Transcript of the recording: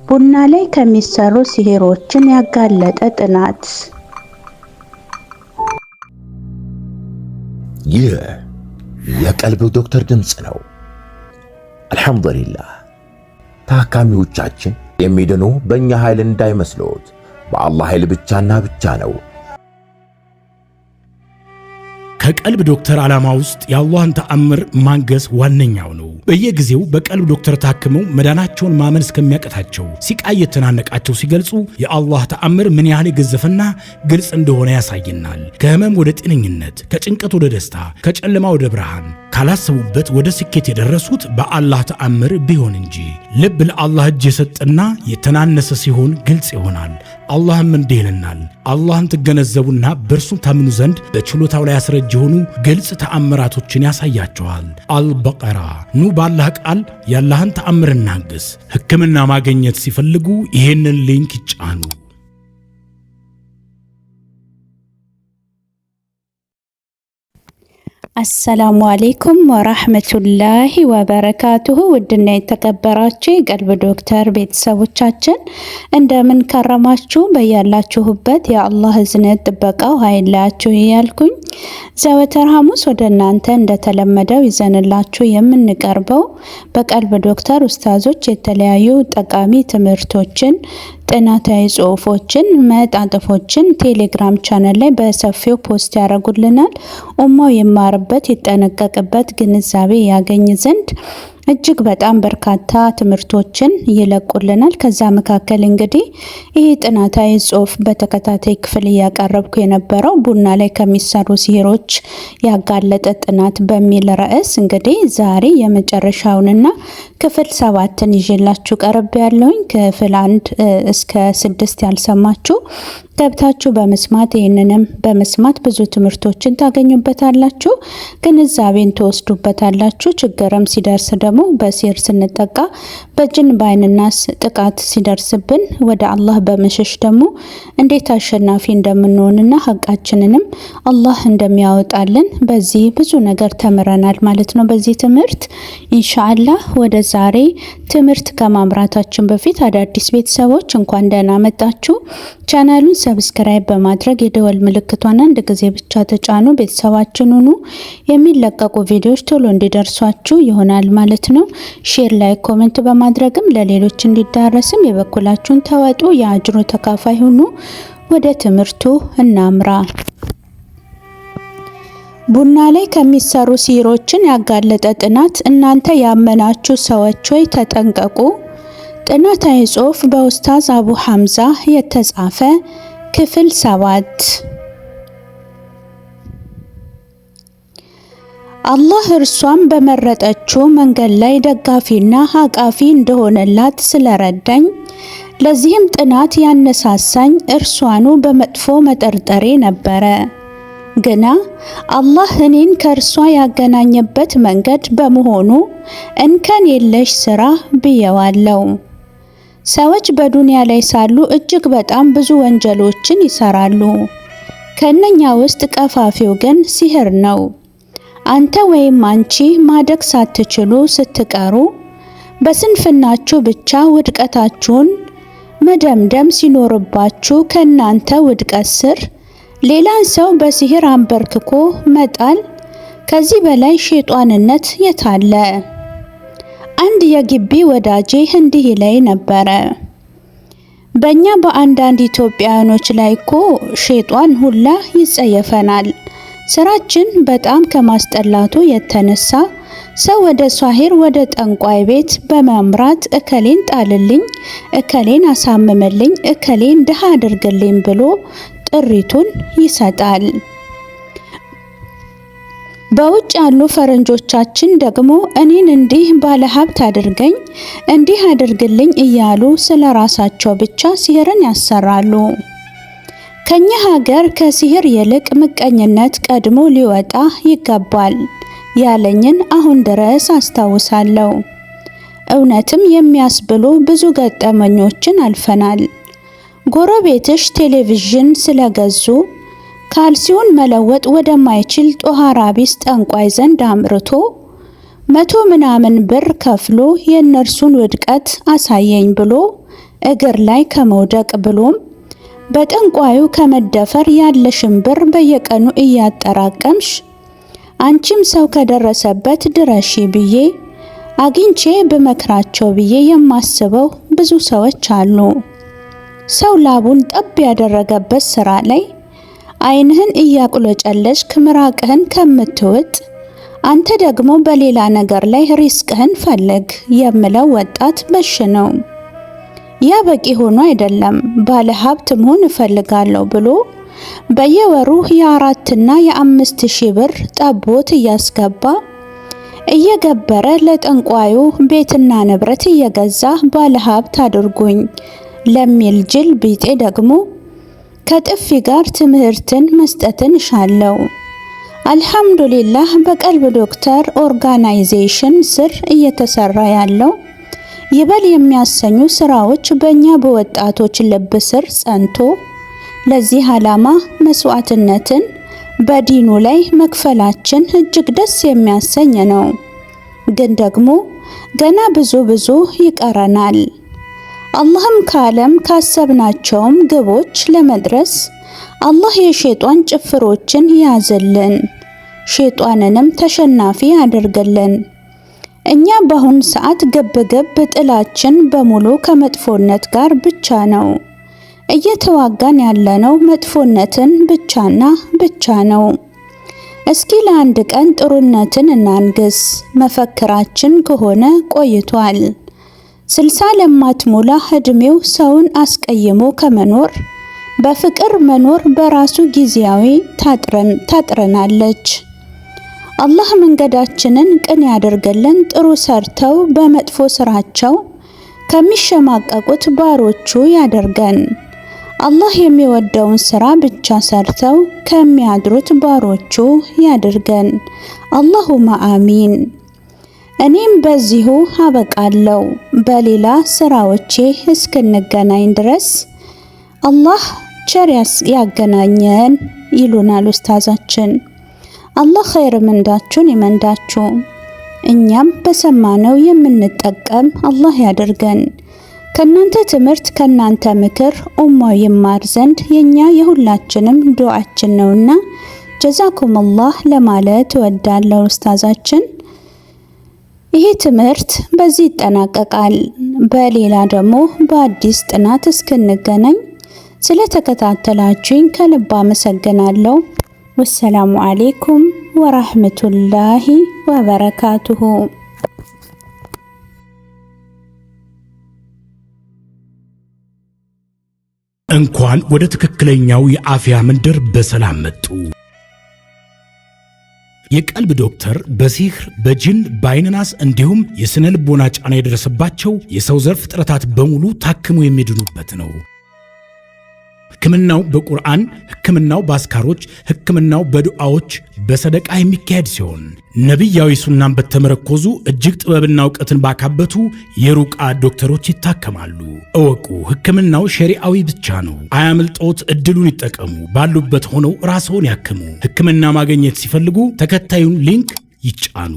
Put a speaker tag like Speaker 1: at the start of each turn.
Speaker 1: ቡና ላይ ከሚሰሩ ሲህሮችን ያጋለጠ ጥናት።
Speaker 2: ይህ የቀልብ ዶክተር ድምፅ ነው። አልሐምዱሊላህ። ታካሚዎቻችን የሚድኑ በእኛ ኃይል እንዳይመስሎት፣ በአላህ ኃይል ብቻና ብቻ ነው።
Speaker 3: ከቀልብ ዶክተር ዓላማ ውስጥ የአላህን ተአምር ማንገስ ዋነኛው ነው። በየጊዜው በቀልብ ዶክተር ታክመው መዳናቸውን ማመን እስከሚያቀታቸው ሲቃይ የተናነቃቸው ሲገልጹ የአላህ ተአምር ምን ያህል የገዘፈና ግልጽ እንደሆነ ያሳየናል። ከህመም ወደ ጤነኝነት፣ ከጭንቀት ወደ ደስታ፣ ከጨለማ ወደ ብርሃን፣ ካላሰቡበት ወደ ስኬት የደረሱት በአላህ ተአምር ቢሆን እንጂ። ልብ ለአላህ እጅ የሰጠና የተናነሰ ሲሆን ግልጽ ይሆናል። አላህም እንዲህ ይለናል፣ አላህን ትገነዘቡና በእርሱ ታምኑ ዘንድ በችሎታው ላይ ያስረጅ የሆኑ ግልጽ ተአምራቶችን ያሳያቸዋል። አልበቀራ። ኑ ባላህ ቃል ያላህን ተአምር እናግስ። ሕክምና ማግኘት ሲፈልጉ ይሄንን ሊንክ ይጫኑ።
Speaker 1: አሰላሙ አለይኩም ወራህመቱላሂ ወበረካቱሁ። ውድና የተከበራችሁ የቀልብ ዶክተር ቤተሰቦቻችን እንደምን ከረማችሁ? በያላችሁበት የአላህ እዝነት ጥበቃው አይለያችሁ እያልኩኝ ዘወትር ሐሙስ ወደ እናንተ እንደተለመደው ይዘንላችሁ የምንቀርበው በቀልብ ዶክተር ኡስታዞች የተለያዩ ጠቃሚ ትምህርቶችን፣ ጥናታዊ ጽሁፎችን፣ መጣጥፎችን ቴሌግራም ቻናል ላይ በሰፊው ፖስት ያደርጉልናል። ኡማው ይማርበት፣ ይጠነቀቅበት፣ ግንዛቤ ያገኝ ዘንድ እጅግ በጣም በርካታ ትምህርቶችን ይለቁልናል። ከዛ መካከል እንግዲህ ይህ ጥናታዊ ጽሁፍ በተከታታይ ክፍል እያቀረብኩ የነበረው ቡና ላይ ከሚሰሩ ሲህሮች ያጋለጠ ጥናት በሚል ርዕስ እንግዲህ ዛሬ የመጨረሻውንና ክፍል 7ን ይዤላችሁ ቀርብ ያለሁኝ። ክፍል 1 እስከ 6 ያልሰማችሁ ገብታችሁ በመስማት ይህንንም በመስማት ብዙ ትምህርቶችን ታገኙበታላችሁ፣ ግንዛቤን ትወስዱበታላችሁ። ችግርም ሲደርስ ደግሞ በሲህር ስንጠቃ በጅን በአይንናስ ጥቃት ሲደርስብን ወደ አላህ በመሸሽ ደግሞ እንዴት አሸናፊ እንደምንሆንና ሀቃችንንም አላህ እንደሚያወጣልን በዚህ ብዙ ነገር ተምረናል ማለት ነው። በዚህ ትምህርት ኢንሻአላህ ወደ ዛሬ ትምህርት ከማምራታችን በፊት አዳዲስ ቤተሰቦች እንኳን ደህና መጣችሁ። ቻናሉን ሰብስክራይብ በማድረግ የደወል ምልክቷን አንድ ጊዜ ብቻ ተጫኑ። ቤተሰባችን ሁኑ። የሚለቀቁ ቪዲዮዎች ቶሎ እንዲደርሷችሁ ይሆናል ማለት ነው። ሼር፣ ላይ ኮሜንት በማድረግም ለሌሎች እንዲዳረስም የበኩላችሁን ተወጡ። የአጅሩ ተካፋይ ሁኑ። ወደ ትምህርቱ እናምራ። ቡና ላይ ከሚሰሩ ሲህሮችን ያጋለጠ ጥናት። እናንተ ያመናችሁ ሰዎች ሆይ ተጠንቀቁ። ጥናታዊ ጽሁፍ በኡስታዝ አቡ ሐምዛ የተጻፈ ክፍል 7። አላህ እርሷን በመረጠችው መንገድ ላይ ደጋፊና አቃፊ እንደሆነላት ስለረዳኝ፣ ለዚህም ጥናት ያነሳሳኝ እርሷኑ በመጥፎ መጠርጠሬ ነበረ። ግና አላህ እኔን ከእርሷ ያገናኘበት መንገድ በመሆኑ እንከን የለሽ ስራ ብየዋለው። ሰዎች በዱንያ ላይ ሳሉ እጅግ በጣም ብዙ ወንጀሎችን ይሰራሉ። ከነኛ ውስጥ ቀፋፊው ግን ሲህር ነው። አንተ ወይም አንቺ ማደግ ሳትችሉ ስትቀሩ በስንፍናችሁ ብቻ ውድቀታችሁን መደምደም ሲኖርባችሁ ከናንተ ውድቀት ስር ሌላን ሰው በሲህር አንበርክኮ መጣል ከዚህ በላይ ሸይጣንነት የታለ? አንድ የግቢ ወዳጄ እንዲህ ላይ ነበረ። በእኛ በአንዳንድ ኢትዮጵያውያኖች ላይ እኮ ሸይጣን ሁላ ይጸየፈናል። ስራችን በጣም ከማስጠላቱ የተነሳ ሰው ወደ ሷሂር ወደ ጠንቋይ ቤት በማምራት እከሌን ጣልልኝ፣ እከሌን አሳምምልኝ፣ እከሌን ድሃ አድርግልኝ ብሎ ጥሪቱን ይሰጣል። በውጭ ያሉ ፈረንጆቻችን ደግሞ እኔን እንዲህ ባለ ሀብት አድርገኝ፣ እንዲህ አድርግልኝ እያሉ ስለ ራሳቸው ብቻ ሲህርን ያሰራሉ። ከኛ ሀገር ከሲህር ይልቅ ምቀኝነት ቀድሞ ሊወጣ ይገባል ያለኝን አሁን ድረስ አስታውሳለሁ። እውነትም የሚያስብሉ ብዙ ገጠመኞችን አልፈናል። ጎረቤትሽ ቴሌቪዥን ስለገዙ ካልሲውን መለወጥ ወደማይችል ጦሃራ ቢስ ጠንቋይ ዘንድ አምርቶ 100 ምናምን ብር ከፍሎ የእነርሱን ውድቀት አሳየኝ ብሎ እግር ላይ ከመውደቅ ብሎም በጠንቋዩ ከመደፈር ያለሽን ብር በየቀኑ እያጠራቀምሽ አንቺም ሰው ከደረሰበት ድረሺ ብዬ አግኝቼ በመክራቸው ብዬ የማስበው ብዙ ሰዎች አሉ። ሰው ላቡን ጠብ ያደረገበት ስራ ላይ ዓይንህን እያቁለጨለሽክ ምራቅህን ከምትውጥ አንተ ደግሞ በሌላ ነገር ላይ ሪስክህን ፈልግ የምለው ወጣት በሽ ነው። ያ በቂ ሆኖ አይደለም ባለ ሀብት መሆን እፈልጋለሁ ብሎ በየወሩ የ4 እና የ5 ሺህ ብር ጠቦት እያስገባ እየገበረ ለጠንቋዩ ቤትና ንብረት እየገዛ ባለ ሀብት አድርጉኝ ለሚል ጅል ቢጤ ደግሞ ከጥፊ ጋር ትምህርትን መስጠትን ሻለው። አልሐምዱሊላህ በቀልብ ዶክተር ኦርጋናይዜሽን ስር እየተሰራ ያለው ይበል የሚያሰኙ ስራዎች በእኛ በወጣቶች ልብ ስር ጸንቶ ለዚህ ዓላማ መስዋዕትነትን በዲኑ ላይ መክፈላችን እጅግ ደስ የሚያሰኝ ነው። ግን ደግሞ ገና ብዙ ይቀረናል። አላህም ካለም ካሰብናቸውም ግቦች ለመድረስ አላህ የሸይጣን ጭፍሮችን ያዝልን፣ ሸይጣንንም ተሸናፊ ያደርግልን። እኛ በአሁን ሰዓት ግብግብ ጥላችን በሙሉ ከመጥፎነት ጋር ብቻ ነው። እየተዋጋን ያለነው መጥፎነትን ብቻና ብቻ ነው። እስኪ ለአንድ ቀን ጥሩነትን እናንግስ። መፈክራችን ከሆነ ቆይቷል። 60 ለማትሞላ እድሜው ሰውን አስቀይሞ ከመኖር በፍቅር መኖር በራሱ ጊዜያዊ ታጥረናለች። አላህ መንገዳችንን ቅን ያደርግልን። ጥሩ ሰርተው በመጥፎ ስራቸው ከሚሸማቀቁት ባሮቹ ያደርገን። አላህ የሚወደውን ስራ ብቻ ሰርተው ከሚያድሩት ባሮቹ ያድርገን። አላሁማ አሚን። እኔም በዚሁ አበቃለሁ። በሌላ ስራዎቼ እስክንገናኝ ድረስ አላህ ቸር ያገናኘን ይሉናል ኡስታዛችን። አላህ ኸይር ምንዳችሁን ይመንዳችሁ። እኛም በሰማነው የምንጠቀም አላህ ያድርገን። ከናንተ ትምህርት ከናንተ ምክር ኡማው ይማር ዘንድ የኛ የሁላችንም ዱዓችን ነውና ጀዛኩም አላህ ለማለት ወዳለው ኡስታዛችን። ይሄ ትምህርት በዚህ ይጠናቀቃል። በሌላ ደግሞ በአዲስ ጥናት እስክንገናኝ ስለተከታተላችሁኝ ከልብ አመሰግናለሁ። ወሰላሙ አለይኩም ወራህመቱላሂ ወበረካቱሁ።
Speaker 3: እንኳን ወደ ትክክለኛው የአፍያ መንደር በሰላም መጡ። የቀልብ ዶክተር በሲህር በጅን በአይንናስ እንዲሁም የስነ ልቦና ጫና የደረሰባቸው የሰው ዘር ፍጥረታት በሙሉ ታክመው የሚድኑበት ነው። ሕክምናው በቁርአን፣ ሕክምናው በአስካሮች፣ ሕክምናው በዱዓዎች በሰደቃ የሚካሄድ ሲሆን ነቢያዊ ሱናን በተመረኮዙ እጅግ ጥበብና እውቀትን ባካበቱ የሩቃ ዶክተሮች ይታከማሉ። እወቁ፣ ሕክምናው ሸሪዓዊ ብቻ ነው። አያምልጦት፣ እድሉን ይጠቀሙ። ባሉበት ሆነው ራስዎን ያክሙ። ሕክምና ማግኘት ሲፈልጉ ተከታዩን ሊንክ ይጫኑ።